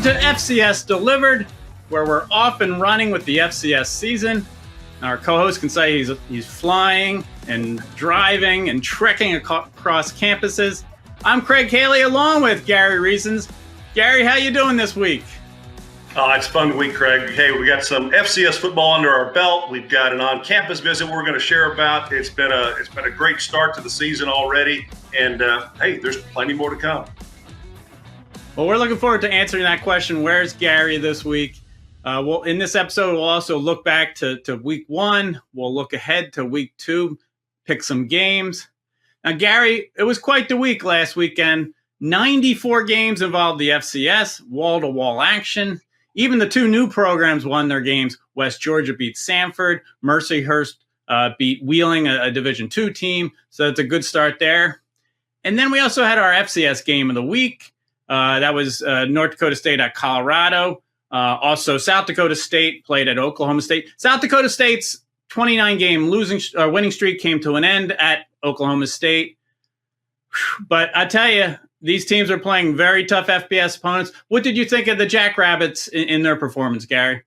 Welcome to FCS Delivered, where we're off and running with the FCS season. Our co-host can say he's flying and driving and trekking across campuses. I'm Craig Haley along with Gary Reasons. Gary, how you doing this week? It's a fun week, Craig. Hey, we got some FCS football under our belt. We've got an on-campus visit we're going to share about. It's been a great start to the season already, and hey, there's plenty more to come. Well, we're looking forward to answering that question. Where's Gary this week? In this episode, we'll also look back to week one. We'll look ahead to week two, pick some games. Now, Gary, it was quite the week last weekend. 94 games involved the FCS, wall-to-wall action. Even the two new programs won their games. West Georgia beat Samford. Mercyhurst beat Wheeling, a Division II team. So it's a good start there. And then we also had our FCS game of the week. That was North Dakota State at Colorado. Also, South Dakota State played at Oklahoma State. South Dakota State's 29-game winning streak came to an end at Oklahoma State. But I tell you, these teams are playing very tough FBS opponents. What did you think of the Jackrabbits in their performance, Gary?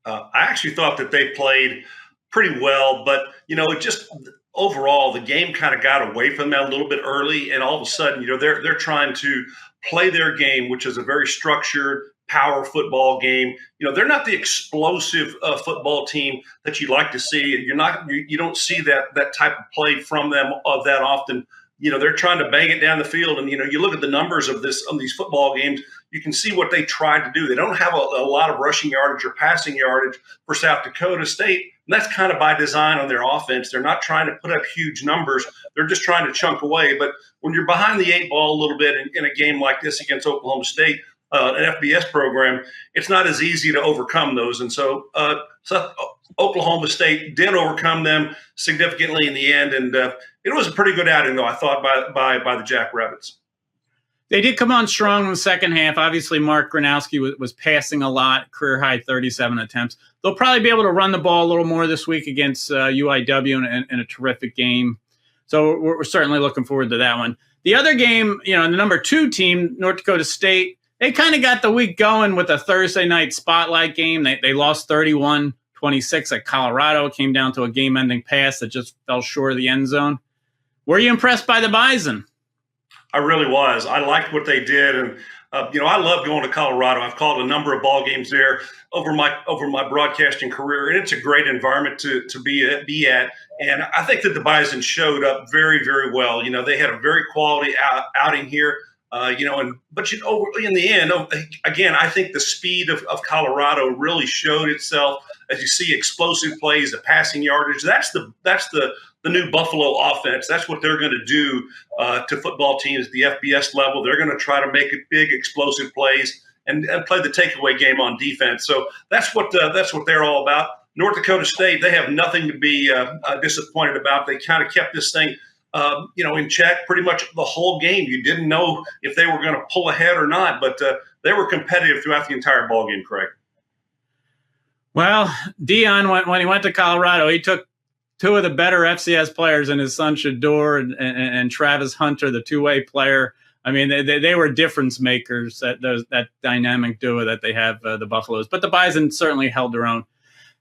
I actually thought that they played pretty well, but, it just overall, the game kind of got away from them a little bit early, and all of a sudden, they're trying to play their game, which is a very structured power football game. They're not the explosive football team that you'd like to see. You don't see that type of play from them that often. They're trying to bang it down the field, and you look at the numbers of these football games, you can see what they tried to do. They don't have a lot of rushing yardage or passing yardage for South Dakota State, and that's kind of by design on their offense. They're not trying to put up huge numbers. They're just trying to chunk away. But when you're behind the eight ball a little bit in a game like this against Oklahoma State, an FBS program, it's not as easy to overcome those. And so Oklahoma State did overcome them significantly in the end, and it was a pretty good outing, though, I thought, by the Jackrabbits. They did come on strong in the second half. Obviously, Mark Gronowski was passing a lot, career-high 37 attempts. They'll probably be able to run the ball a little more this week against UIW in a terrific game. So we're certainly looking forward to that one. The other game, the number 2 team, North Dakota State, they kind of got the week going with a Thursday night spotlight game. They lost 31-26 at Colorado. It came down to a game-ending pass that just fell short of the end zone. Were you impressed by the Bison? I really was. I liked what they did, and I love going to Colorado. I've called a number of ball games there over my broadcasting career, and it's a great environment to be at. And I think that the Bison showed up very, very well. They had a very quality outing here. But in the end, again, I think the speed of Colorado really showed itself as you see explosive plays, the passing yardage. That's the new Buffalo offense. That's what they're going to do to football teams at the FBS level. They're going to try to make big explosive plays and play the takeaway game on defense. So that's what they're all about. North Dakota State, they have nothing to be disappointed about. They kind of kept this thing in check pretty much the whole game. You didn't know if they were going to pull ahead or not, but they were competitive throughout the entire ballgame, Craig. Well, Dion, when he went to Colorado, he took 2 of the better FCS players in his son Shador and Travis Hunter, the two-way player. I mean, they were difference makers, that dynamic duo that they have, the Buffaloes. But the Bison certainly held their own.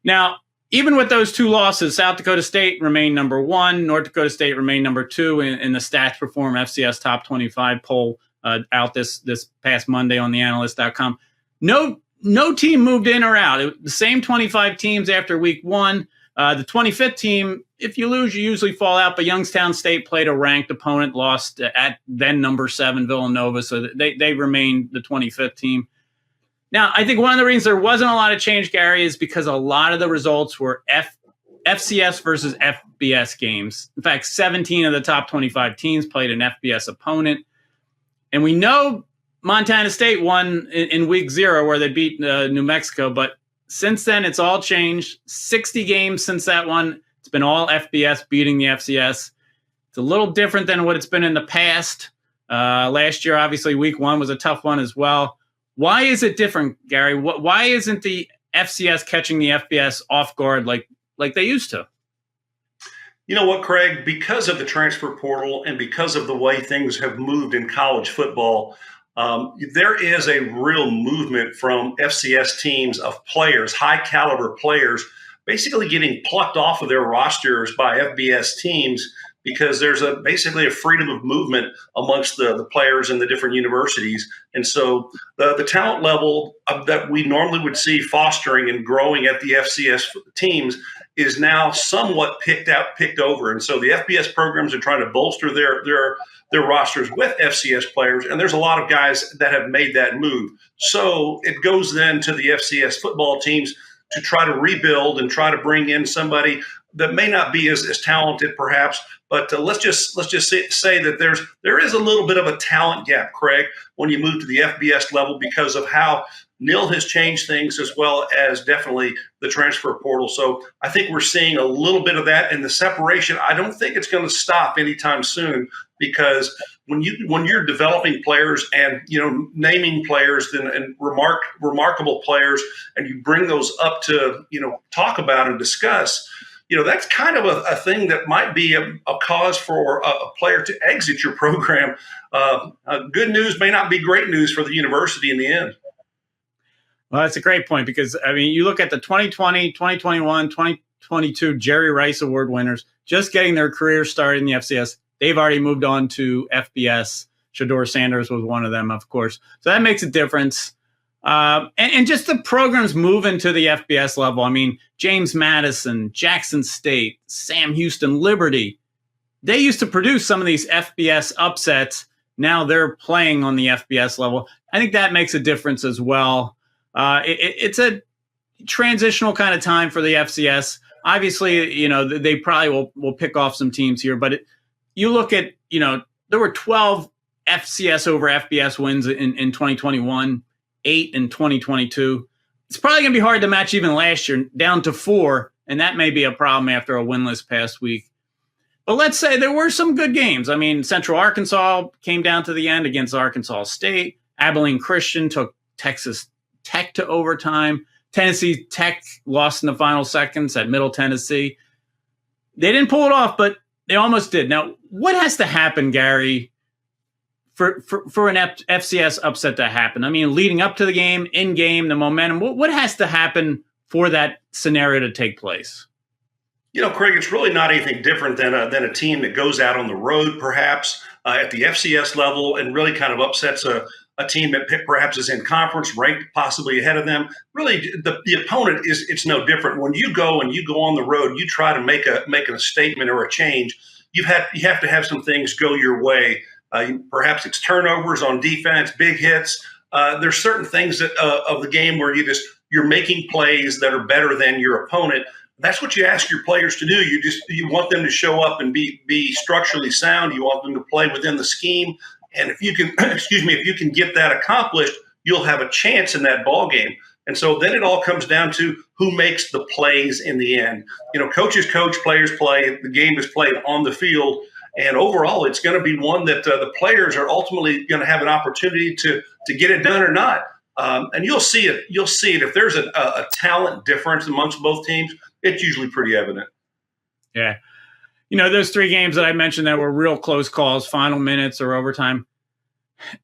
Now, even with those 2 losses, South Dakota State remained number 1. North Dakota State remained number 2 in the Stats Perform FCS Top 25 poll out this past Monday on TheAnalyst.com. No team moved in or out. The same 25 teams after week 1. The 25th team, if you lose, you usually fall out. But Youngstown State played a ranked opponent, lost at then number 7 Villanova, so they remained the 25th team. Now, I think one of the reasons there wasn't a lot of change, Gary, is because a lot of the results were FCS versus FBS games. In fact, 17 of the top 25 teams played an FBS opponent. And we know Montana State won in week 0 where they beat New Mexico. But since then, it's all changed. 60 games since that one. It's been all FBS beating the FCS. It's a little different than what it's been in the past. Last year, obviously, week 1 was a tough one as well. Why is it different, Gary? Why isn't the FCS catching the FBS off guard like they used to? You know what, Craig? Because of the transfer portal and because of the way things have moved in college football, there is a real movement from FCS teams of players, high caliber players, basically getting plucked off of their rosters by FBS teams because there's basically a freedom of movement amongst the players in the different universities. And so the talent level that we normally would see fostering and growing at the FCS teams is now somewhat picked over. And so the FBS programs are trying to bolster their rosters with FCS players, and there's a lot of guys that have made that move. So it goes then to the FCS football teams to try to rebuild and try to bring in somebody that may not be as talented perhaps, but let's just say that there is a little bit of a talent gap, Craig, when you move to the FBS level because of how NIL has changed things as well as definitely the transfer portal. So I think we're seeing a little bit of that, and the separation, I don't think it's going to stop anytime soon, because when you're developing players and naming players and remarkable players, and you bring those up to talk about and discuss, that's kind of a thing that might be a cause for a player to exit your program. Good news may not be great news for the university in the end. Well, that's a great point, because, you look at the 2020, 2021, 2022 Jerry Rice Award winners just getting their career started in the FCS. They've already moved on to FBS. Shedeur Sanders was one of them, of course. So that makes a difference. And just the programs moving to the FBS level. James Madison, Jackson State, Sam Houston, Liberty. They used to produce some of these FBS upsets. Now they're playing on the FBS level. I think that makes a difference as well. It's a transitional kind of time for the FCS. Obviously, they probably will pick off some teams here, but you look at, there were 12 FCS-over-FBS wins in 2021, 8 in 2022. It's probably going to be hard to match even last year, down to 4, and that may be a problem after a winless past week. But let's say there were some good games. Central Arkansas came down to the end against Arkansas State. Abilene Christian took Texas Tech to overtime. Tennessee Tech lost in the final seconds at Middle Tennessee. They didn't pull it off, but they almost did. Now, what has to happen, Gary, for an FCS upset to happen? Leading up to the game, in game, the momentum, what has to happen for that scenario to take place? Craig, it's really not anything different than a team that goes out on the road, perhaps at the FCS level, and really kind of upsets a team that perhaps is in conference, ranked possibly ahead of them. Really, the opponent it's no different. When you go on the road, you try to make a statement or a change. You have to have some things go your way. Perhaps it's turnovers on defense, big hits. There's certain things of the game where you're making plays that are better than your opponent. That's what you ask your players to do. You want them to show up and be structurally sound. You want them to play within the scheme. And if you can, if you can get that accomplished, you'll have a chance in that ball game. And so then it all comes down to who makes the plays in the end. Coaches coach, players play. The game is played on the field, and overall, it's going to be one that the players are ultimately going to have an opportunity to get it done or not. And you'll see it. You'll see it if there's a talent difference amongst both teams. It's usually pretty evident. Yeah. Those 3 games that I mentioned that were real close calls, final minutes or overtime,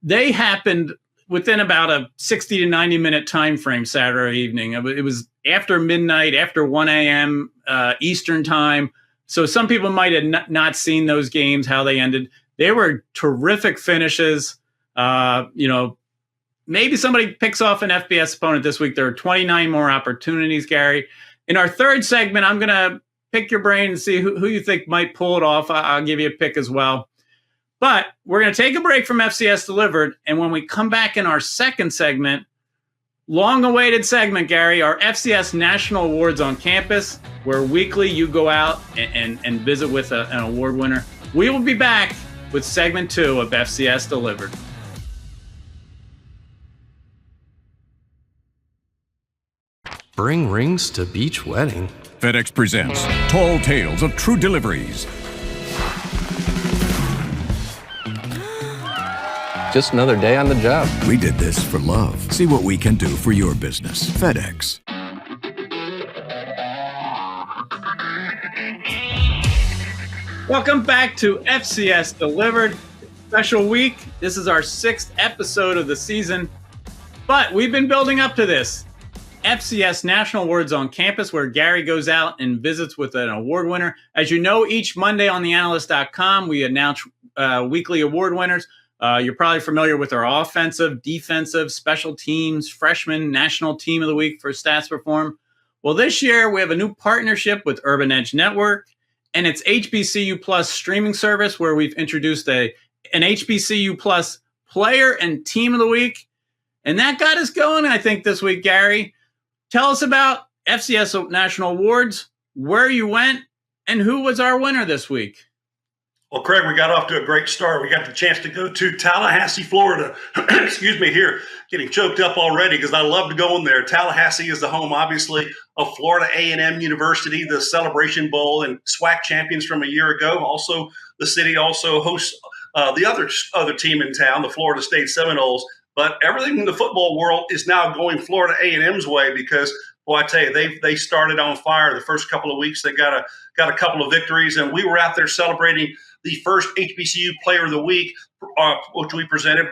they happened within about a 60 to 90 minute time frame Saturday evening. It was after midnight, after 1 a.m. Eastern time. So some people might have not seen those games, how they ended. They were terrific finishes. Maybe somebody picks off an FBS opponent this week. There are 29 more opportunities, Gary. In our third segment, I'm going to pick your brain and see who you think might pull it off. I'll give you a pick as well. But we're going to take a break from FCS Delivered. And when we come back in our second segment, long-awaited segment, Gary, our FCS National Awards on campus, where weekly you go out and visit with an award winner. We will be back with segment 2 of FCS Delivered. Bring rings to beach wedding. FedEx presents Tall Tales of True Deliveries. Just another day on the job. We did this for love. See what we can do for your business. FedEx. Welcome back to FCS Delivered. special week. This is our 6th episode of the season, but we've been building up to this. FCS National Awards on campus, where Gary goes out and visits with an award winner. As you know, each Monday on TheAnalyst.com, we announce weekly award winners. You're probably familiar with our offensive, defensive, special teams, freshman, national team of the week for stats perform. Well, this year we have a new partnership with Urban Edge Network and its HBCU Plus streaming service, where we've introduced an HBCU Plus player and team of the week. And that got us going, I think, this week, Gary. Tell us about FCS National Awards, where you went, and who was our winner this week. Well, Craig, we got off to a great start. We got the chance to go to Tallahassee, Florida. Excuse me, here, getting choked up already because I love to go in there. Tallahassee is the home, obviously, of Florida A&M University, the Celebration Bowl and SWAC champions from a year ago. Also, the city also hosts the other team in town, the Florida State Seminoles. But everything in the football world is now going Florida A&M's way because, boy, I tell you, they started on fire the first couple of weeks. They got a couple of victories, and we were out there celebrating the first HBCU Player of the Week, which we presented,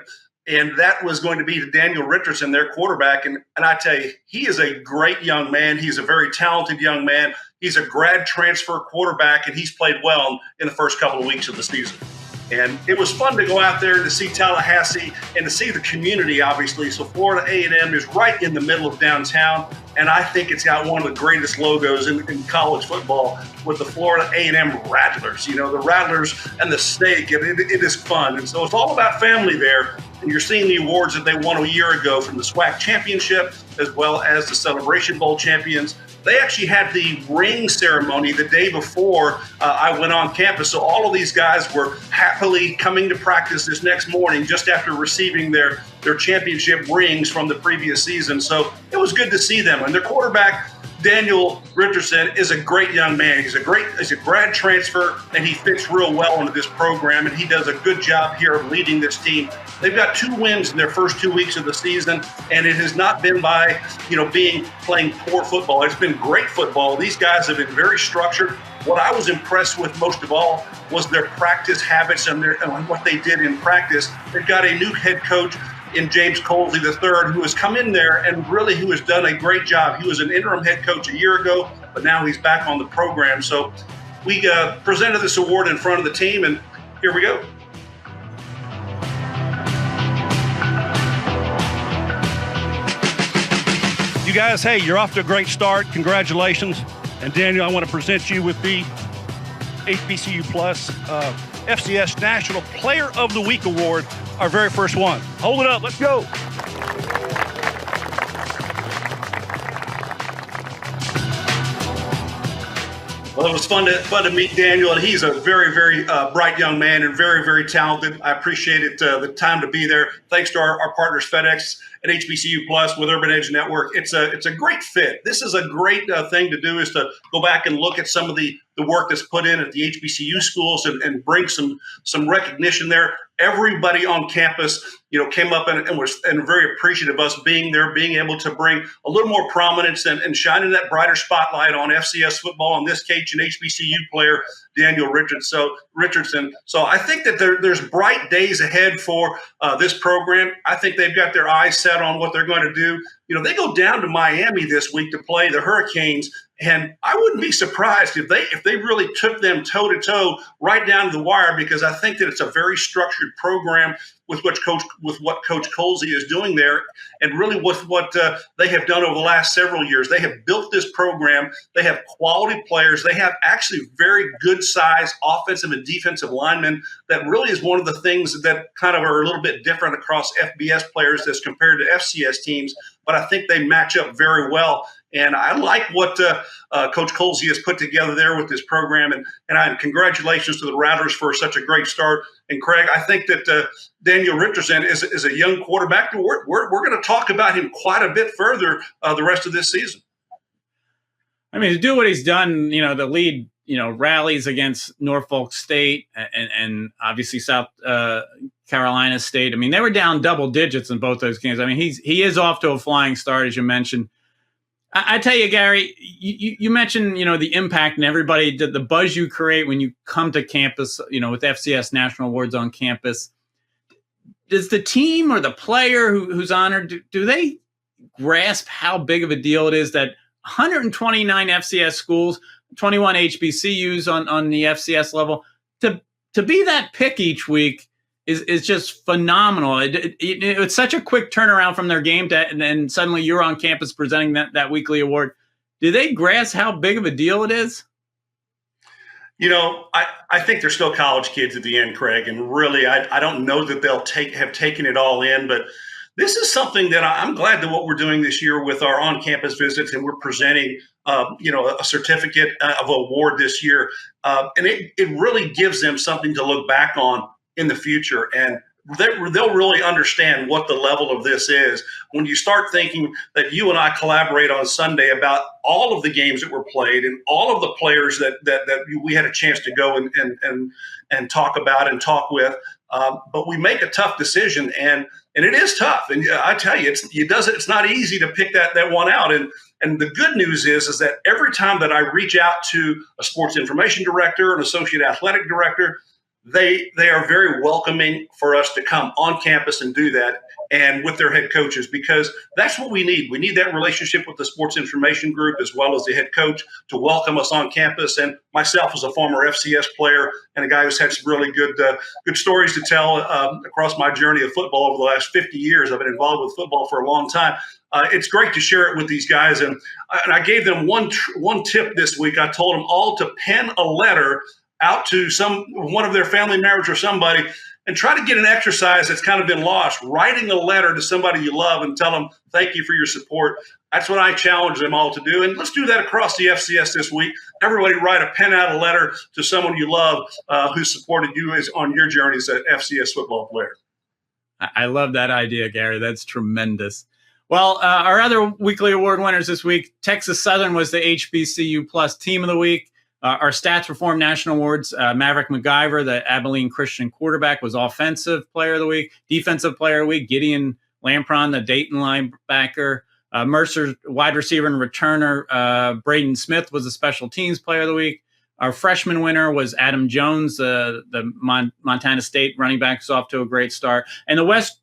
and that was going to be to Daniel Richardson, their quarterback. And I tell you, he is a great young man. He's a very talented young man. He's a grad transfer quarterback, and he's played well in the first couple of weeks of the season. And it was fun to go out there to see Tallahassee and to see the community, obviously. So Florida A&M is right in the middle of downtown, and I think it's got one of the greatest logos in college football with the Florida A&M Rattlers. You know, the Rattlers and the snake, and it is fun. And so it's all about family there. And you're seeing the awards that they won a year ago from the SWAC championship as well as the Celebration Bowl champions. They actually had the ring ceremony the day before I went on campus. So all of these guys were happily coming to practice this next morning just after receiving their championship rings from the previous season. So it was good to see them. And their quarterback, Daniel Richardson, is a great young man. He's a grad transfer, and he fits real well into this program, and he does a good job here of leading this team. They've got 2 wins in their first 2 weeks of the season, and it has not been by, playing poor football. It's been great football. These guys have been very structured. What I was impressed with most of all was their practice habits and what they did in practice. They've got a new head coach in James Colsey III, who has come in there and really who has done a great job. He was an interim head coach a year ago, but now he's back on the program. So we presented this award in front of the team, and here we go. You guys, hey, you're off to a great start. Congratulations. And Daniel, I want to present you with the HBCU Plus FCS National Player of the Week Award, our very first one. Hold it up. Let's go. Well, it was fun to meet Daniel, and he's a very, very bright young man and very, very talented. I appreciated the time to be there. Thanks to our partners, FedEx and HBCU Plus with Urban Edge Network. It's a great fit. This is a great thing to do, is to go back and look at some of the work that's put in at the HBCU schools and bring some recognition there. Everybody on campus, came up and was very appreciative of us being there, being able to bring a little more prominence and shining that brighter spotlight on FCS football, in this case, an HBCU player, Daniel Richardson. So I think that there's bright days ahead for this program. I think they've got their eyes set on what they're going to do. They go down to Miami this week to play the Hurricanes, and I wouldn't be surprised if they really took them toe-to-toe right down to the wire, because I think that it's a very structured program with what Coach Colsey is doing there, and really with what they have done over the last several years. They have built this program. They have quality players. They have actually very good-sized offensive and defensive linemen. That really is one of the things that kind of are a little bit different across FBS players as compared to FCS teams, but I think they match up very well. And I like what Coach Colsey has put together there with this program. And congratulations to the Rattlers for such a great start. And Craig, I think that Daniel Richardson is a young quarterback. We're going to talk about him quite a bit further the rest of this season. I mean, to do what he's done, the lead, rallies against Norfolk State and obviously South Carolina State. I mean, they were down double digits in both those games. I mean, he is off to a flying start, as you mentioned. I tell you, Gary, you mentioned, the impact and everybody, the buzz you create when you come to campus, with FCS National Awards on campus. does the team or the player who's honored, do they grasp how big of a deal it is that 129 FCS schools, 21 HBCUs on the FCS level, to be that pick each week is just phenomenal. It's such a quick turnaround from their game and then suddenly you're on campus presenting that weekly award. Do they grasp how big of a deal it is? I think they're still college kids at the end, Craig, and really I don't know that they'll have taken it all in, but this is something that I'm glad that what we're doing this year with our on-campus visits, and we're presenting, a certificate of award this year, and it really gives them something to look back on in the future, and they'll really understand what the level of this is when you start thinking that you and I collaborate on Sunday about all of the games that were played and all of the players that we had a chance to go and talk about and talk with. But we make a tough decision, and it is tough. And I tell you, it's not easy to pick that one out. And the good news is that every time that I reach out to a sports information director, an associate athletic director, they are very welcoming for us to come on campus and do that, and with their head coaches, because that's what we need. We need that relationship with the sports information group as well as the head coach to welcome us on campus. And myself as a former FCS player and a guy who's had some really good stories to tell across my journey of football over the last 50 years. I've been involved with football for a long time. It's great to share it with these guys. And I gave them one tip this week. I told them all to pen a letter out to one of their family members or somebody, and try to get an exercise that's kind of been lost, writing a letter to somebody you love and tell them thank you for your support. That's what I challenge them all to do. And let's do that across the FCS this week. Everybody write a pen out a letter to someone you love who supported you on your journey as an FCS football player. I love that idea, Gary. That's tremendous. Well, our other weekly award winners this week, Texas Southern was the HBCU Plus Team of the Week. Our Stats Reform National Awards, Maverick McIver, the Abilene Christian quarterback, was Offensive Player of the Week. Defensive Player of the Week, Gideon Lampron, the Dayton linebacker. Mercer, wide receiver and returner, Braden Smith was the Special Teams Player of the Week. Our freshman winner was Adam Jones, the Montana State running back, who's off to a great start. And the West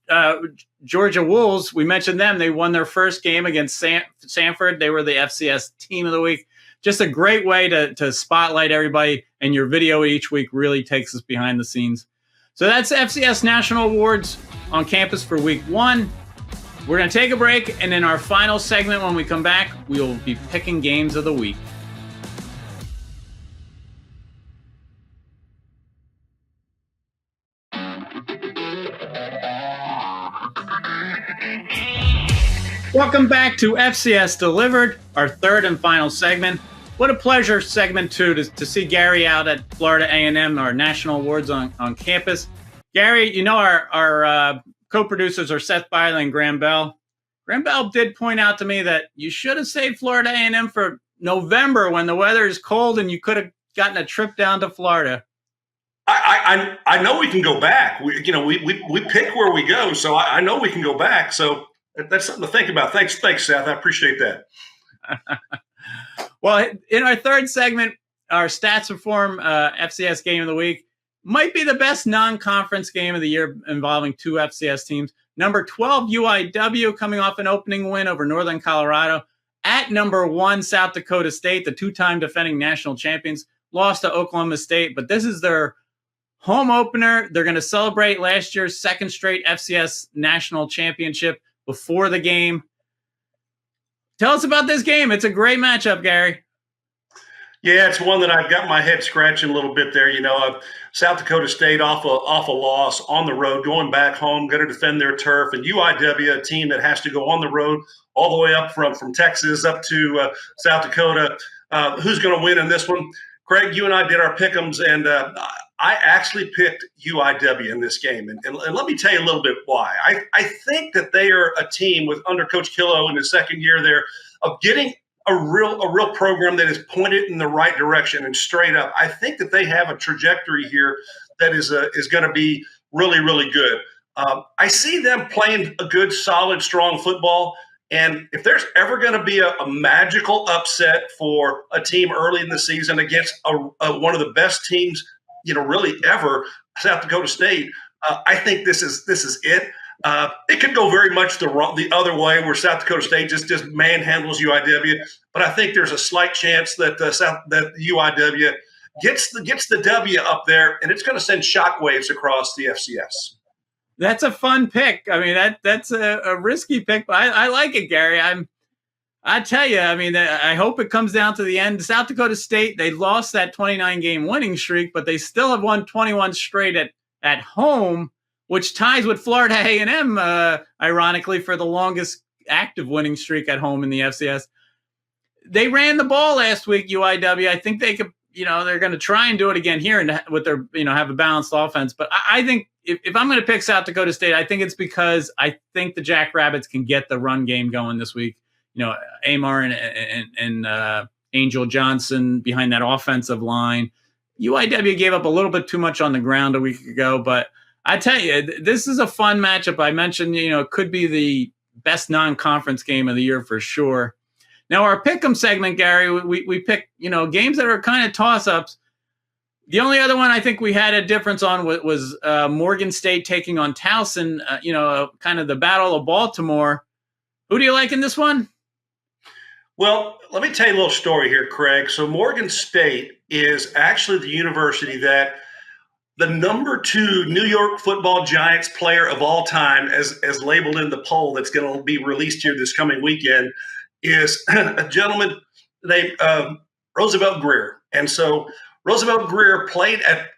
Georgia Wolves, we mentioned them. They won their first game against Sanford. They were the FCS Team of the Week. Just a great way to spotlight everybody, and your video each week really takes us behind the scenes. So that's FCS National Awards on campus for week 1. We're going to take a break, and in our final segment when we come back, we will be picking games of the week. Welcome back to FCS Delivered, our third and final segment. What a pleasure, segment 2, to see Gary out at Florida A&M, our national awards on campus. Gary, our co-producers are Seth, Biley, and Graham Bell. Graham Bell did point out to me that you should have saved Florida A&M for November when the weather is cold and you could have gotten a trip down to Florida. I know we can go back. We pick where we go, so I know we can go back. So that's something to think about. Thanks, Seth. I appreciate that. Well, in our third segment, our Stats Reform FCS Game of the Week might be the best non-conference game of the year involving 2 FCS teams. Number 12, UIW, coming off an opening win over Northern Colorado. At number 1, South Dakota State, the 2-time defending national champions, lost to Oklahoma State. But this is their home opener. They're going to celebrate last year's second straight FCS national championship before the game. Tell us about this game. It's a great matchup, Gary. Yeah, it's one that I've got my head scratching a little bit there. South Dakota State off a loss on the road, going back home, going to defend their turf. And UIW, a team that has to go on the road all the way up from Texas up to South Dakota. Who's going to win in this one? Craig, you and I did our pick'ems, and I actually picked UIW in this game. And let me tell you a little bit why. I think that they are a team under Coach Killo in his second year there of getting a real program that is pointed in the right direction and straight up. I think that they have a trajectory here that is going to be really, really good. I see them playing a good, solid, strong football. And if there's ever going to be a magical upset for a team early in the season against one of the best teams, really ever, South Dakota State, I think this is it. It could go very much the other way, where South Dakota State just manhandles UIW. But I think there's a slight chance that that UIW gets the W up there, and it's going to send shockwaves across the FCS. That's a fun pick. I mean, that's a risky pick, but I like it, Gary. I tell you, I mean, I hope it comes down to the end. South Dakota State, they lost that 29-game winning streak, but they still have won 21 straight at home, which ties with Florida A&M, ironically, for the longest active winning streak at home in the FCS. They ran the ball last week, UIW. I think they could, they're going to try and do it again here and with their, have a balanced offense. But I think if I'm going to pick South Dakota State, I think it's because I think the Jackrabbits can get the run game going this week. Amar and Angel Johnson behind that offensive line. UIW gave up a little bit too much on the ground a week ago, but I tell you, this is a fun matchup. I mentioned, it could be the best non-conference game of the year for sure. Now, our Pick'em segment, Gary, we pick, games that are kind of toss-ups. The only other one I think we had a difference on was Morgan State taking on Towson, kind of the Battle of Baltimore. Who do you like in this one? Well, let me tell you a little story here, Craig. So Morgan State is actually the university that the number 2 New York Football Giants player of all time, as labeled in the poll that's going to be released here this coming weekend, is a gentleman named Roosevelt Greer. And so Roosevelt Greer played at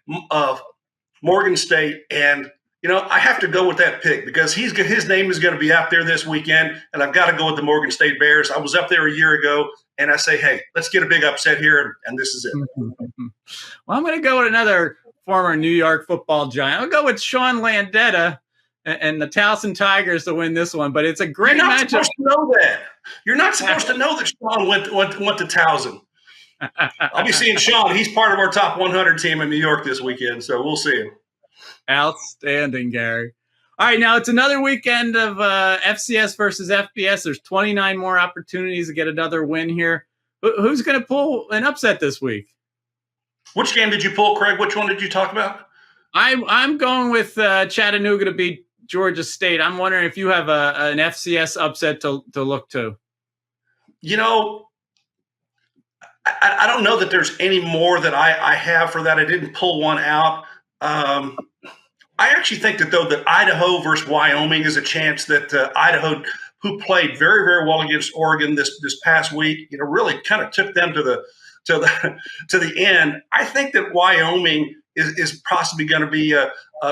Morgan State, and I have to go with that pick because his name is going to be out there this weekend, and I've got to go with the Morgan State Bears. I was up there a year ago, and I say, hey, let's get a big upset here, and this is it. Well, I'm going to go with another former New York Football Giant. I'll go with Sean Landetta and the Towson Tigers to win this one, but it's a great matchup. You're not supposed to know that. You're not supposed to know that Sean went to Towson. I'll be seeing Sean. He's part of our top 100 team in New York this weekend, so we'll see him. Outstanding, Gary. All right, now it's another weekend of FCS versus FBS. There's 29 more opportunities to get another win here. Who's going to pull an upset this week? Which game did you pull, Craig? Which one did you talk about? I'm going with Chattanooga to beat Georgia State. I'm wondering if you have an FCS upset to look to. I don't know that there's any more that I have for that. I didn't pull one out. I actually think that, though, that Idaho versus Wyoming is a chance that Idaho, who played very, very well against Oregon this past week, really kind of took them to the end. I think that Wyoming is possibly going to be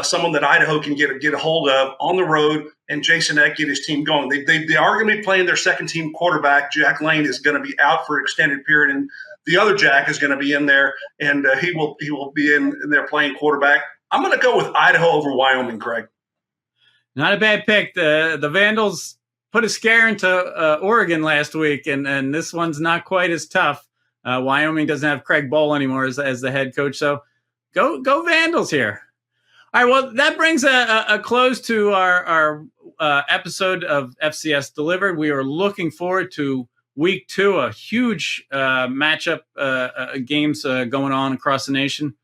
someone that Idaho can get a hold of on the road, and Jason Eck get his team going. They are going to be playing their second team quarterback. Jack Lane is going to be out for an extended period, and the other Jack is going to be in there, and he will be in there playing quarterback. I'm going to go with Idaho over Wyoming, Craig. Not a bad pick. The Vandals put a scare into Oregon last week, and this one's not quite as tough. Wyoming doesn't have Craig Bowl anymore as the head coach, so go Vandals here. All right, well, that brings a close to our episode of FCS Delivered. We are looking forward to Week 2, a huge matchup games going on across the nation.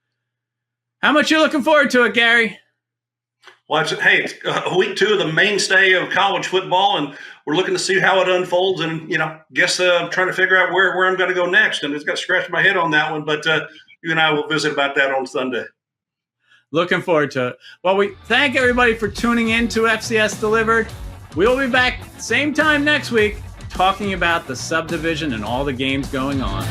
How much you looking forward to it, Gary? Well, it's Week 2 of the mainstay of college football, and we're looking to see how it unfolds. And guess I'm trying to figure out where I'm going to go next. And it's got to scratch my head on that one, but you and I will visit about that on Sunday. Looking forward to it. Well, we thank everybody for tuning in to FCS Delivered. We'll be back same time next week talking about the subdivision and all the games going on.